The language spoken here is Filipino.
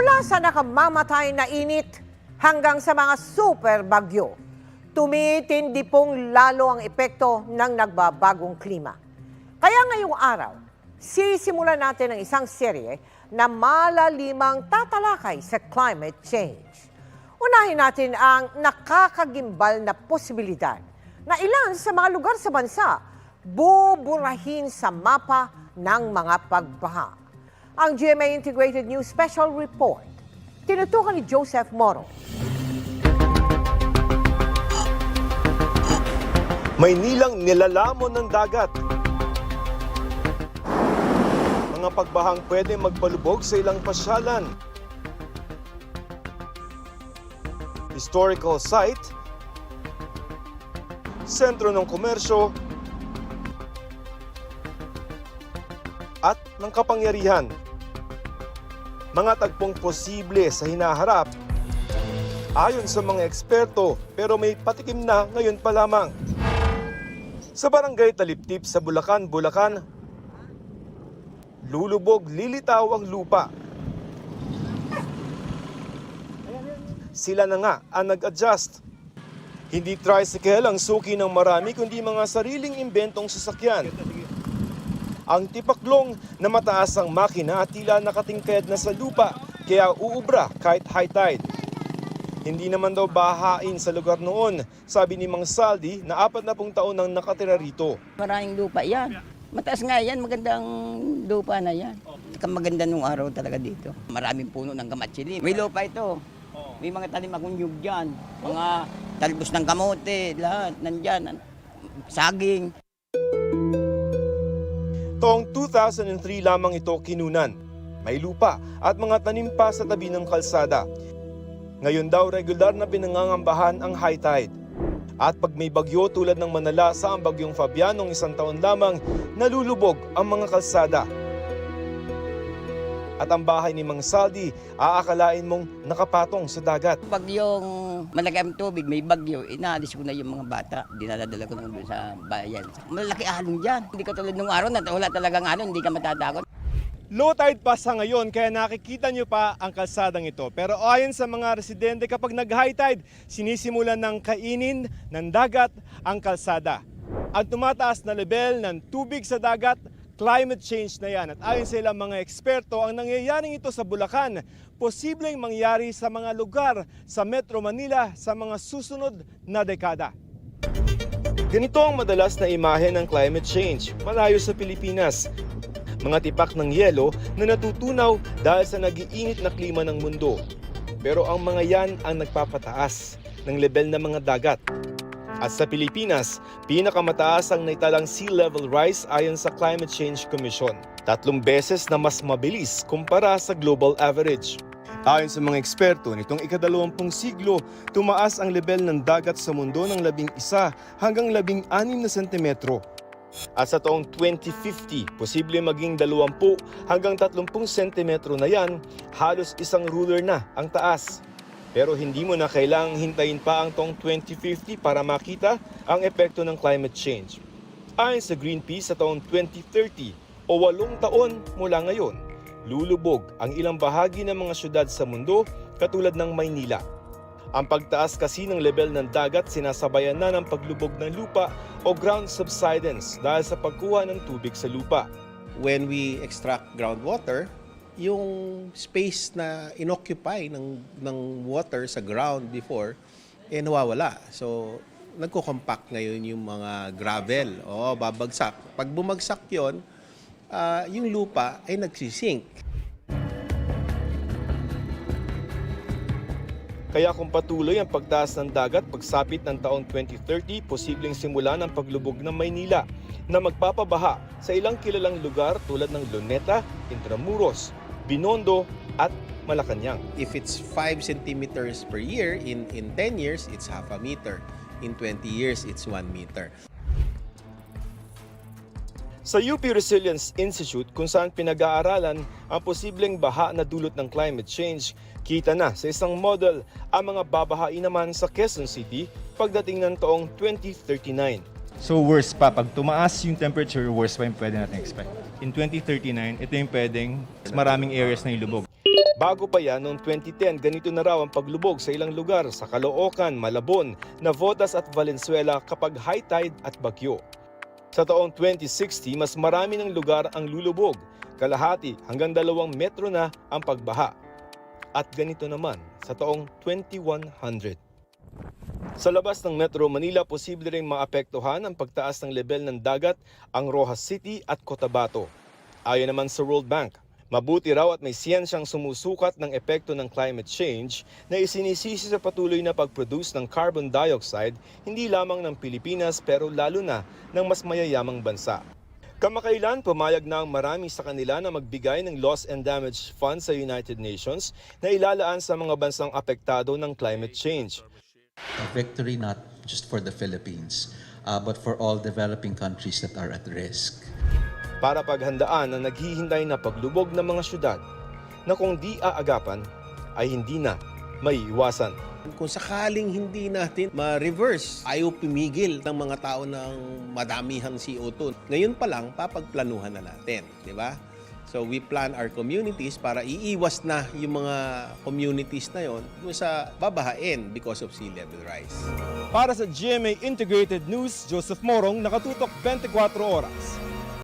Mula sa nakamamatay na init hanggang sa mga super bagyo, tumitindi pong lalo ang epekto ng nagbabagong klima. Kaya ngayong araw, sisimulan natin ang isang serye na malalimang tatalakay sa climate change. Unahin natin ang nakakagimbal na posibilidad na ilan sa mga lugar sa bansa buburahin sa mapa ng mga pagbaha. Ang GMA Integrated News Special Report, tinutukan ni Joseph Moro. May nilang nilalamon ng dagat. Mga pagbahang pwede magpalubog sa ilang pasyalan. Historical site, sentro ng komersyo, at ng kapangyarihan. Mga tagpong posible sa hinaharap ayon sa mga eksperto, pero may patikim na ngayon pa lamang. Sa barangay Taliptip sa Bulacan, lulubog, lilitaw ang lupa. Sila na nga ang nag-adjust. Hindi tricycle ang suki ng marami, kundi mga sariling imbentong sasakyan. Ang tipaklong na mataas ang makina at tila nakatingkad na sa lupa, kaya uubra kahit high tide. Hindi naman daw bahain sa lugar noon, sabi ni Mang Saldi na 40 taon nang nakatira rito. Maraming lupa yan. Mataas nga yan, magandang lupa na yan. Saka maganda nung araw talaga dito. Maraming puno ng kamatsili. May lupa ito. May mga tanim akong nyug dyan. Mga talbos ng kamote, lahat nandyan. Saging. Taong 2003 lamang ito kinunan. May lupa at mga tanim pa sa tabi ng kalsada. Ngayon daw regular na pinangangambahan ang high tide. At pag may bagyo tulad ng Manalasa ang bagyong Fabian noong 1 taon lamang, nalulubog ang mga kalsada. At ang bahay ni Mang Saldi, aakalain mong nakapatong sa dagat. Pag yung malaki ang tubig, may bagyo, inaalis ko na yung mga bata. Dinadala ko na doon sa bayan. Malaki alon dyan. Hindi ka tulad nung araw na wala talagang alon, hindi ka matatakot. Low tide pa sa ngayon kaya nakikita nyo pa ang kalsadang ito. Pero ayon sa mga residente, kapag nag-high tide, sinisimulan ng kainin ng dagat ang kalsada. Ang tumataas na level ng tubig sa dagat, climate change na yan. At ayon sa ilang mga eksperto, ang nangyayaring ito sa Bulacan, posibleng mangyari sa mga lugar sa Metro Manila sa mga susunod na dekada. Ganito ang madalas na imahe ng climate change, malayo sa Pilipinas. Mga tipak ng yelo na natutunaw dahil sa nag-iinit na klima ng mundo. Pero ang mga yan ang nagpapataas ng level ng mga dagat. At sa Pilipinas, pinakamataas ang naitalang sea level rise ayon sa Climate Change Commission. 3 beses na mas mabilis kumpara sa global average. Ayon sa mga eksperto, nitong ika-20 siglo, tumaas ang level ng dagat sa mundo ng 11 hanggang 16 na sentimetro. At sa taong 2050, posible maging 20 hanggang 30 sentimetro na yan, halos isang ruler na ang taas. Pero hindi mo na kailangang hintayin pa ang taong 2050 para makita ang epekto ng climate change. Ayon sa Greenpeace, sa taong 2030 o 8 taon mula ngayon, lulubog ang ilang bahagi ng mga syudad sa mundo katulad ng Maynila. Ang pagtaas kasi ng level ng dagat sinasabayan na ng paglubog ng lupa o ground subsidence dahil sa pagkuha ng tubig sa lupa. When we extract groundwater, yung space na inoccupy ng water sa ground before, nawawala. So, nagko-compact ngayon yung mga gravel. Babagsak. Pag bumagsak yon, yung lupa ay nagsisink. Kaya kung patuloy ang pagtaas ng dagat pagsapit ng taong 2030, posibleng simulan ang paglubog ng Maynila na magpapabaha sa ilang kilalang lugar tulad ng Luneta, Intramuros, Binondo at Malacanang. If it's 5 centimeters per year, in 10 years, it's half a meter. In 20 years, it's 1 meter. Sa UP Resilience Institute, kung saan pinag-aaralan ang posibleng baha na dulot ng climate change, kita na sa isang model ang mga babahain naman sa Quezon City pagdating ng taong 2039. So worse pa, pag tumaas yung temperature, worse pa yung pwede natin expect. In 2039, ito yung pwedeng maraming areas na ilubog. Bago pa yan, noong 2010, ganito na raw ang paglubog sa ilang lugar sa Caloocan, Malabon, Navotas at Valenzuela kapag high tide at bagyo. Sa taong 2060, mas marami ng lugar ang lulubog, kalahati hanggang 2 metro na ang pagbaha. At ganito naman sa taong 2100. Sa labas ng Metro Manila, posible ring maapektuhan ang pagtaas ng level ng dagat ang Rojas City at Cotabato. Ayon naman sa World Bank, mabuti raw at may siyensyang sumusukat ng epekto ng climate change na isinisisi sa patuloy na pag-produce ng carbon dioxide hindi lamang ng Pilipinas pero lalo na ng mas mayayamang bansa. Kamakailan, pumayag na ang marami sa kanila na magbigay ng loss and damage fund sa United Nations na ilalaan sa mga bansang apektado ng climate change. A victory not just for the Philippines, but for all developing countries that are at risk. Para paghandaan ang naghihintay na paglubog ng mga syudad na kung di aagapan ay hindi na maiiwasan. Kung sakaling hindi natin ma-reverse, ayaw pumigil ng mga tao ng madamihang CO2. Ngayon pa lang, papagplanuhan na natin, di ba? So we plan our communities para iiwas na yung mga communities na yon sa babahain because of sea level rise. Para sa GMA Integrated News, Joseph Morong, nakatutok 24 oras.